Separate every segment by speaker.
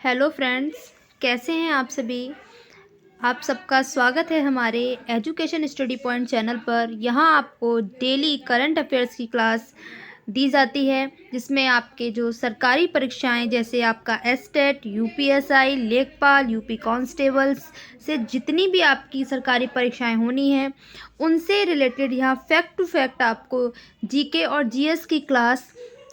Speaker 1: Hello friends, कैसे हैं आप सभी। आप सबका स्वागत है हमारे एजुकेशन स्टडी पॉइंट चैनल पर। यहाँ आपको डेली करंट अफेयर्स की क्लास दी जाती है, जिसमें आपके जो सरकारी परीक्षाएं जैसे आपका एसटेट, यूपीएसआई, लेखपाल, यूपी कांस्टेबल्स से जितनी भी आपकी सरकारी परीक्षाएं होनी हैं, उनसे रिलेटेड यहाँ फैक्ट टू फैक्ट आपको जीके और जीएस की क्लास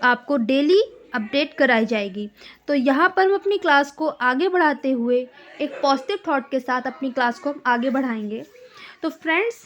Speaker 1: आपको डेली अपडेट कराई जाएगी। तो यहाँ पर हम अपनी क्लास को आगे बढ़ाते हुए एक पॉजिटिव थॉट के साथ अपनी क्लास को हम आगे बढ़ाएंगे। तो फ्रेंड्स,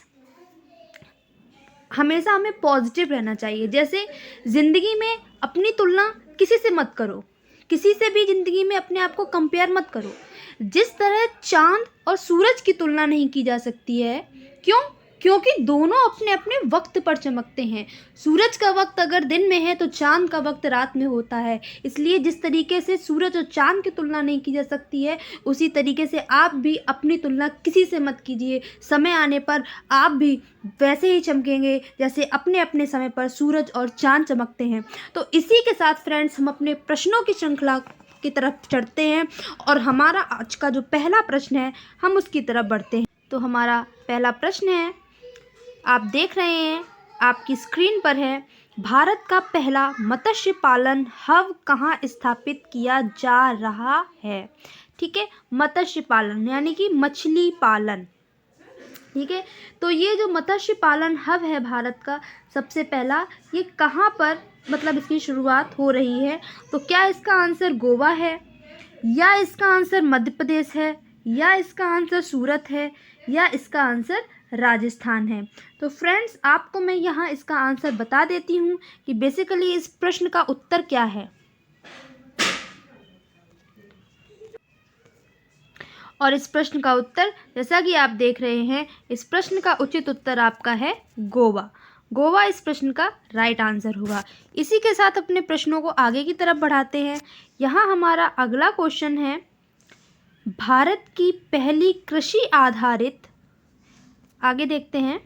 Speaker 1: हमेशा हमें पॉजिटिव रहना चाहिए। जैसे ज़िंदगी में अपनी तुलना किसी से मत करो, किसी से भी ज़िंदगी में अपने आप को कंपेयर मत करो। जिस तरह चांद और सूरज की तुलना नहीं की जा सकती है, क्यों? क्योंकि दोनों अपने अपने वक्त पर चमकते हैं। सूरज का वक्त अगर दिन में है तो चांद का वक्त रात में होता है। इसलिए जिस तरीके से सूरज और चांद की तुलना नहीं की जा सकती है, उसी तरीके से आप भी अपनी तुलना किसी से मत कीजिए। समय आने पर आप भी वैसे ही चमकेंगे जैसे अपने अपने समय पर सूरज और चांद चमकते हैं। तो इसी के साथ फ्रेंड्स, हम अपने प्रश्नों की श्रृंखला की तरफ चढ़ते हैं और हमारा आज का जो पहला प्रश्न है, हम उसकी तरफ बढ़ते हैं। तो हमारा पहला प्रश्न है, आप देख रहे हैं, आपकी स्क्रीन पर है, भारत का पहला मत्स्य पालन हब कहाँ स्थापित किया जा रहा है। ठीक है, मत्स्य पालन यानी कि मछली पालन। ठीक है, तो ये जो मत्स्य पालन हब है भारत का सबसे पहला, ये कहाँ पर मतलब इसकी शुरुआत हो रही है। तो क्या इसका आंसर गोवा है, या इसका आंसर मध्य प्रदेश है, या इसका आंसर सूरत है, या इसका आंसर राजस्थान है। तो फ्रेंड्स, आपको मैं यहाँ इसका आंसर बता देती हूँ कि बेसिकली इस प्रश्न का उत्तर क्या है। और इस प्रश्न का उत्तर, जैसा कि आप देख रहे हैं, इस प्रश्न का उचित उत्तर आपका है गोवा। गोवा इस प्रश्न का राइट आंसर होगा। इसी के साथ अपने प्रश्नों को आगे की तरफ बढ़ाते हैं। यहाँ हमारा अगला क्वेश्चन है, भारत की पहली कृषि आधारित, आगे देखते हैं,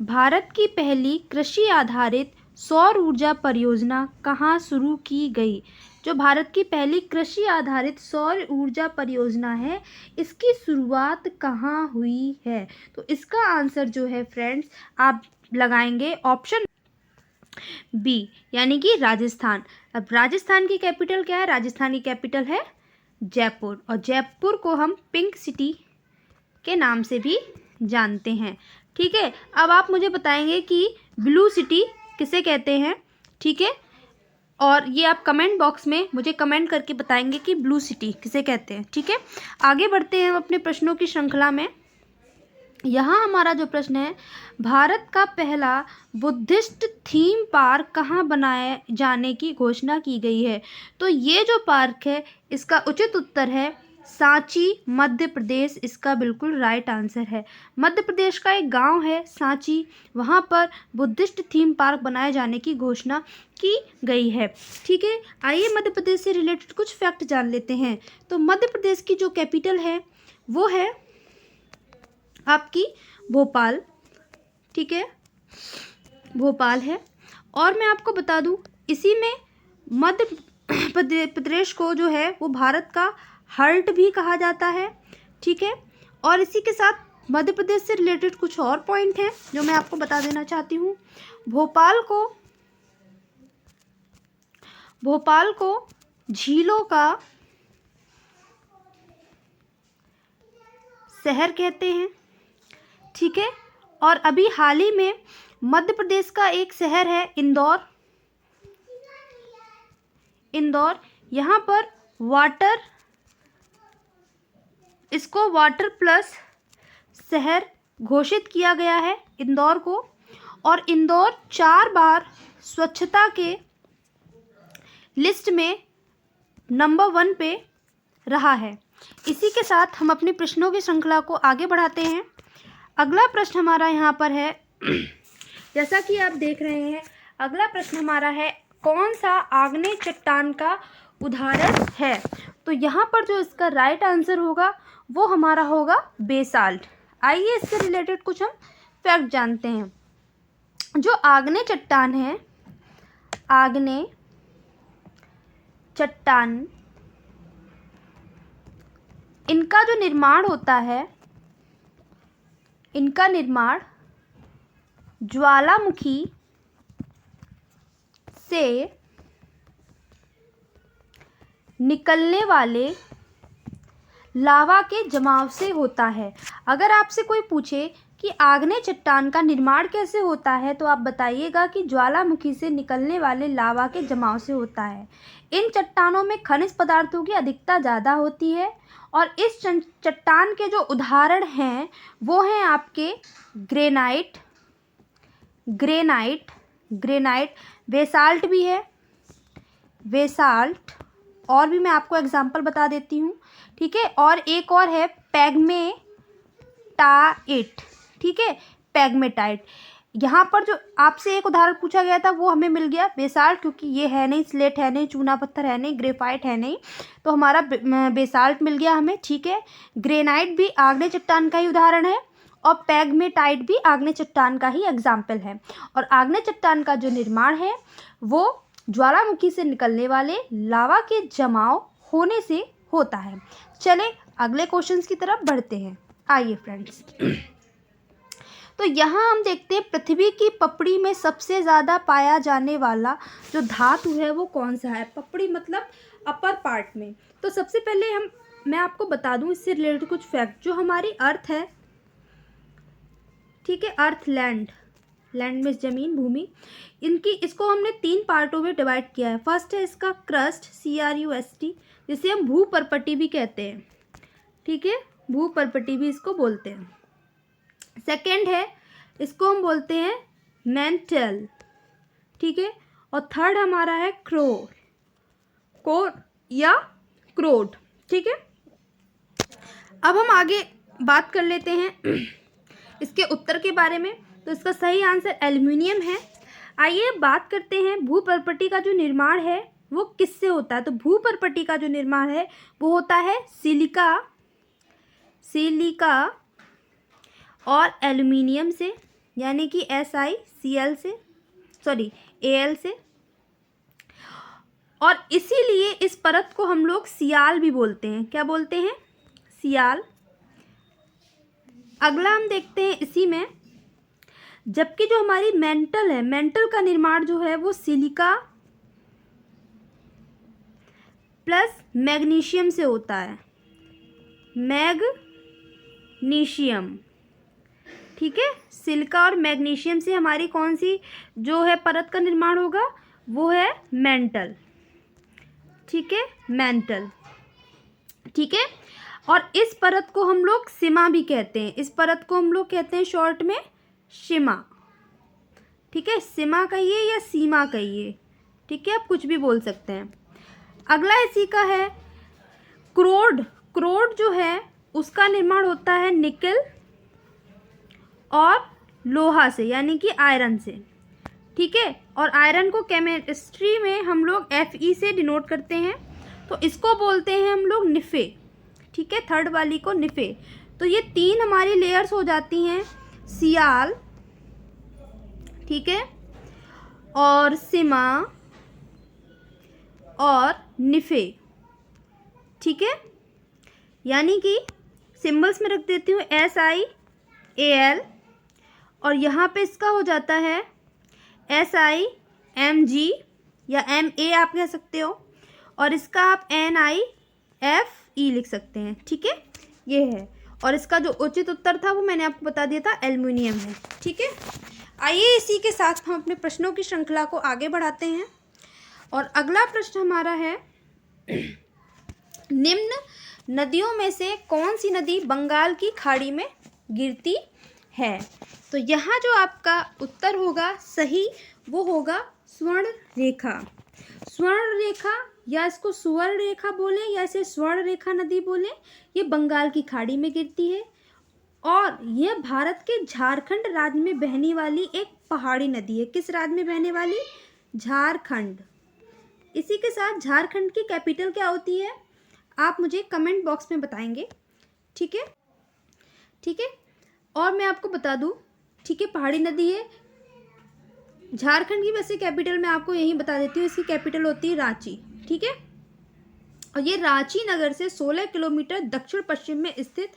Speaker 1: भारत की पहली कृषि आधारित सौर ऊर्जा परियोजना कहाँ शुरू की गई। जो भारत की पहली कृषि आधारित सौर ऊर्जा परियोजना है, इसकी शुरुआत कहाँ हुई है। तो इसका आंसर जो है फ्रेंड्स, आप लगाएंगे ऑप्शन बी, यानी कि राजस्थान। अब राजस्थान की कैपिटल क्या है? राजस्थान की कैपिटल है जयपुर, और जयपुर को हम पिंक सिटी के नाम से भी जानते हैं। ठीक है, अब आप मुझे बताएंगे कि ब्लू सिटी किसे कहते हैं। ठीक है, और ये आप कमेंट बॉक्स में मुझे कमेंट करके बताएंगे कि ब्लू सिटी किसे कहते हैं। ठीक है, आगे बढ़ते हैं हम अपने प्रश्नों की श्रृंखला में। यहाँ हमारा जो प्रश्न है, भारत का पहला बुद्धिस्ट थीम पार्क कहाँ बनाए जाने की घोषणा की गई है। तो ये जो पार्क है, इसका उचित उत्तर है सांची, मध्य प्रदेश। इसका बिल्कुल राइट आंसर है। मध्य प्रदेश का एक गांव है सांची, वहाँ पर बुद्धिस्ट थीम पार्क बनाए जाने की घोषणा की गई है। ठीक है, आइए मध्य प्रदेश से रिलेटेड कुछ फैक्ट जान लेते हैं। तो मध्य प्रदेश की जो कैपिटल है वो है आपकी भोपाल। ठीक है, भोपाल है। और मैं आपको बता दूं, इसी में मध्य प्रदेश को जो है वो भारत का हार्ट भी कहा जाता है। ठीक है, और इसी के साथ मध्य प्रदेश से रिलेटेड कुछ और पॉइंट हैं जो मैं आपको बता देना चाहती हूँ। भोपाल को झीलों का शहर कहते हैं। ठीक है, और अभी हाल ही में मध्य प्रदेश का एक शहर है इंदौर। यहाँ पर इसको वाटर प्लस शहर घोषित किया गया है इंदौर को, और इंदौर 4 बार स्वच्छता के लिस्ट में नंबर 1 पे रहा है। इसी के साथ हम अपने प्रश्नों की श्रृंखला को आगे बढ़ाते हैं। अगला प्रश्न हमारा यहाँ पर है, जैसा कि आप देख रहे हैं, अगला प्रश्न हमारा है, कौन सा आग्नेय चट्टान का उदाहरण है। तो यहाँ पर जो इसका राइट आंसर होगा वो हमारा होगा बेसाल्ट। आइए इससे रिलेटेड कुछ हम फैक्ट जानते हैं। जो आग्नेय चट्टान है, आग्नेय चट्टान इनका जो निर्माण होता है, इनका निर्माण ज्वालामुखी से निकलने वाले लावा के जमाव से होता है। अगर आपसे कोई पूछे कि आग्नेय चट्टान का निर्माण कैसे होता है, तो आप बताइएगा कि ज्वालामुखी से निकलने वाले लावा के जमाव से होता है। इन चट्टानों में खनिज पदार्थों की अधिकता ज़्यादा होती है और इस चट्टान के जो उदाहरण हैं वो हैं आपके ग्रेनाइट, बेसाल्ट भी है, बेसाल्ट, और भी मैं आपको एग्जांपल बता देती हूँ, ठीक है। और एक और है पैग्मेटाइट, ठीक है, पैग्मेटाइट। यहाँ पर जो आपसे एक उदाहरण पूछा गया था वो हमें मिल गया बेसाल्ट, क्योंकि ये है नहीं, स्लेट है नहीं, चूना पत्थर है नहीं, ग्रेफाइट है नहीं, तो हमारा बेसाल्ट मिल गया हमें, ठीक है। ग्रेनाइट भी आग्नेय चट्टान का ही उदाहरण है और पैग्मेटाइट भी आग्नेय चट्टान का ही एग्जाम्पल है। और आग्नेय चट्टान का जो निर्माण है वो ज्वालामुखी से निकलने वाले लावा के जमाव होने से होता है। चले अगले क्वेश्चंस की तरफ बढ़ते हैं। आइए फ्रेंड्स, तो यहाँ हम देखते हैं पृथ्वी की पपड़ी में सबसे ज़्यादा पाया जाने वाला जो धातु है वो कौन सा है। पपड़ी मतलब अपर पार्ट में। तो सबसे पहले मैं आपको बता दूं इससे रिलेटेड कुछ फैक्ट। जो हमारी अर्थ है, ठीक है, अर्थ, लैंड में ज़मीन, भूमि, इसको हमने 3 पार्टों में डिवाइड किया है। फर्स्ट है इसका क्रस्ट, CRUST, जिसे हम भूपर्पटी भी कहते हैं, ठीक है, भूपर्पटी भी इसको बोलते हैं। सेकेंड है, इसको हम बोलते हैं मेंटल, ठीक है। और थर्ड हमारा है कोर या क्रोड, ठीक है। अब हम आगे बात कर लेते हैं इसके उत्तर के बारे में। तो इसका सही आंसर एल्युमिनियम है। आइए बात करते हैं भूपर्पटी का जो निर्माण है वो किससे होता है। तो भूपर्पटी का जो निर्माण है वो होता है सिलिका और एल्युमिनियम से, यानी कि SiCl से, Al से। और इसीलिए इस परत को हम लोग सियाल भी बोलते हैं। क्या बोलते हैं? सियाल। अगला हम देखते हैं इसी में, जबकि जो हमारी मेंटल है, मेंटल का निर्माण जो है वो सिलिका प्लस मैग्नीशियम से होता है, मैग्नीशियम, ठीक है। सिलिका और मैग्नीशियम से हमारी कौन सी जो है परत का निर्माण होगा, वो है मेंटल, ठीक है, मेंटल, ठीक है। और इस परत को हम लोग सीमा भी कहते हैं। इस परत को हम लोग कहते हैं शॉर्ट में सीमा, ठीक है। सीमा कहिए या सीमा कहिए, ठीक है, आप कुछ भी बोल सकते हैं। अगला इसी का है क्रोड जो है उसका निर्माण होता है निकल और लोहा से, यानी कि आयरन से, ठीक है। और आयरन को केमिस्ट्री में हम लोग Fe से डिनोट करते हैं, तो इसको बोलते हैं हम लोग निफे, ठीक है, थर्ड वाली को निफे। तो ये 3 हमारी लेयर्स हो जाती हैं, सियाल, ठीक है, और सीमा और निफे, ठीक है। यानी कि सिंबल्स में रख देती हूँ SiAl और यहाँ पे इसका हो जाता है SiMg या Ma आप कह सकते हो, और इसका आप NiFe लिख सकते हैं, ठीक है, ये है। और इसका जो उचित उत्तर था वो मैंने आपको बता दिया था, एल्युमिनियम है, ठीक है। आइए इसी के साथ हम अपने प्रश्नों की श्रृंखला को आगे बढ़ाते हैं। और अगला प्रश्न हमारा है, निम्न नदियों में से कौन सी नदी बंगाल की खाड़ी में गिरती है। तो यहाँ जो आपका उत्तर होगा सही वो होगा स्वर्ण रेखा। स्वर्ण रेखा, या इसको सुवर्ण रेखा बोले या इसे स्वर्ण रेखा नदी बोले, ये बंगाल की खाड़ी में गिरती है और यह भारत के झारखंड राज्य में बहने वाली एक पहाड़ी नदी है। किस राज्य में बहने वाली? झारखंड। इसी के साथ झारखंड की कैपिटल क्या होती है आप मुझे कमेंट बॉक्स में बताएंगे, ठीक है, ठीक है। और मैं आपको बता दूं, ठीक है, पहाड़ी नदी है झारखंड की, वैसे कैपिटल मैं आपको यही बता देती हूँ, इसकी कैपिटल होती है रांची, ठीक है। और ये रांची नगर से 16 किलोमीटर दक्षिण पश्चिम में स्थित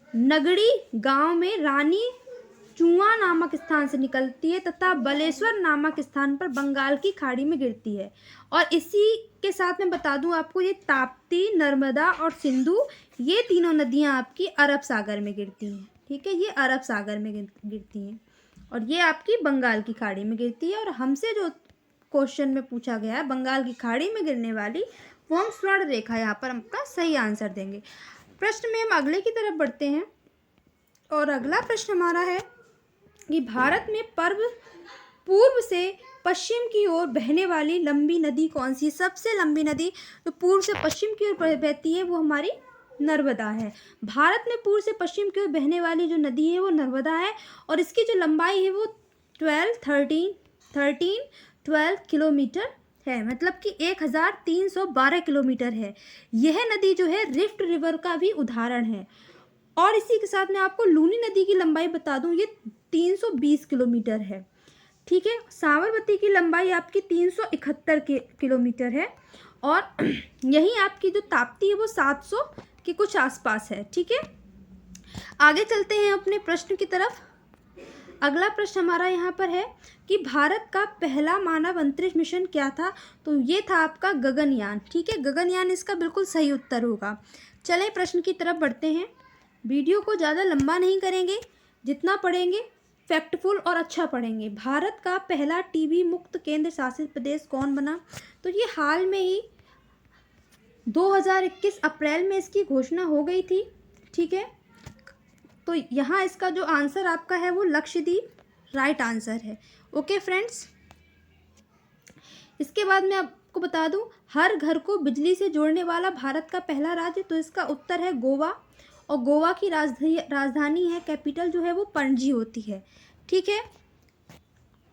Speaker 1: नगड़ी गांव में रानी चुआ नामक स्थान से निकलती है तथा बलेश्वर नामक स्थान पर बंगाल की खाड़ी में गिरती है। और इसी के साथ मैं बता दूं आपको, ये ताप्ती, नर्मदा और सिंधु, ये तीनों नदियां आपकी अरब सागर में गिरती हैं। ठीक है, ये अरब सागर में गिरती हैं और ये आपकी बंगाल की खाड़ी में गिरती है। और हमसे जो क्वेश्चन में पूछा गया है बंगाल की खाड़ी में गिरने वाली, वो हम स्वर्ण रेखा यहाँ पर आपका सही आंसर देंगे। प्रश्न में हम अगले की तरफ बढ़ते हैं और अगला प्रश्न हमारा है कि भारत में पूर्व से पश्चिम की ओर बहने वाली लंबी नदी कौन सी है? सबसे लंबी नदी जो पूर्व से पश्चिम की ओर बहती है वो हमारी नर्मदा है। भारत में पूर्व से पश्चिम की ओर बहने वाली जो नदी है वो नर्मदा है और इसकी जो लंबाई है वो 12 किलोमीटर है, मतलब कि 1312 किलोमीटर है। यह नदी जो है रिफ्ट रिवर का भी उदाहरण है। और इसी के साथ मैं आपको लूनी नदी की लंबाई बता दूं, ये 320 किलोमीटर है। ठीक है, साबरमती की लंबाई आपकी 371 किलोमीटर है और यही आपकी जो ताप्ती है वो 700 के कुछ आसपास है। ठीक है, आगे चलते हैं अपने प्रश्न की तरफ। अगला प्रश्न हमारा यहाँ पर है कि भारत का पहला मानव अंतरिक्ष मिशन क्या था? तो ये था आपका गगनयान। ठीक है, गगनयान इसका बिल्कुल सही उत्तर होगा। चलें प्रश्न की तरफ बढ़ते हैं। वीडियो को ज़्यादा लंबा नहीं करेंगे, जितना पढ़ेंगे फैक्टफुल और अच्छा पढ़ेंगे। भारत का पहला टीबी मुक्त केंद्र शासित प्रदेश कौन बना? तो ये हाल में ही 2021 अप्रैल में इसकी घोषणा हो गई थी। ठीक है, तो यहाँ इसका जो आंसर आपका है वो लक्षद्वीप राइट आंसर है। ओके फ्रेंड्स, इसके बाद मैं आपको बता दूं, हर घर को बिजली से जोड़ने वाला भारत का पहला राज्य, तो इसका उत्तर है गोवा। और गोवा की राजधानी है, कैपिटल जो है वो पणजी होती है। ठीक है,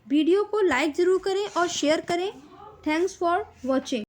Speaker 1: वीडियो को लाइक ज़रूर करें और शेयर करें। Thanks for watching.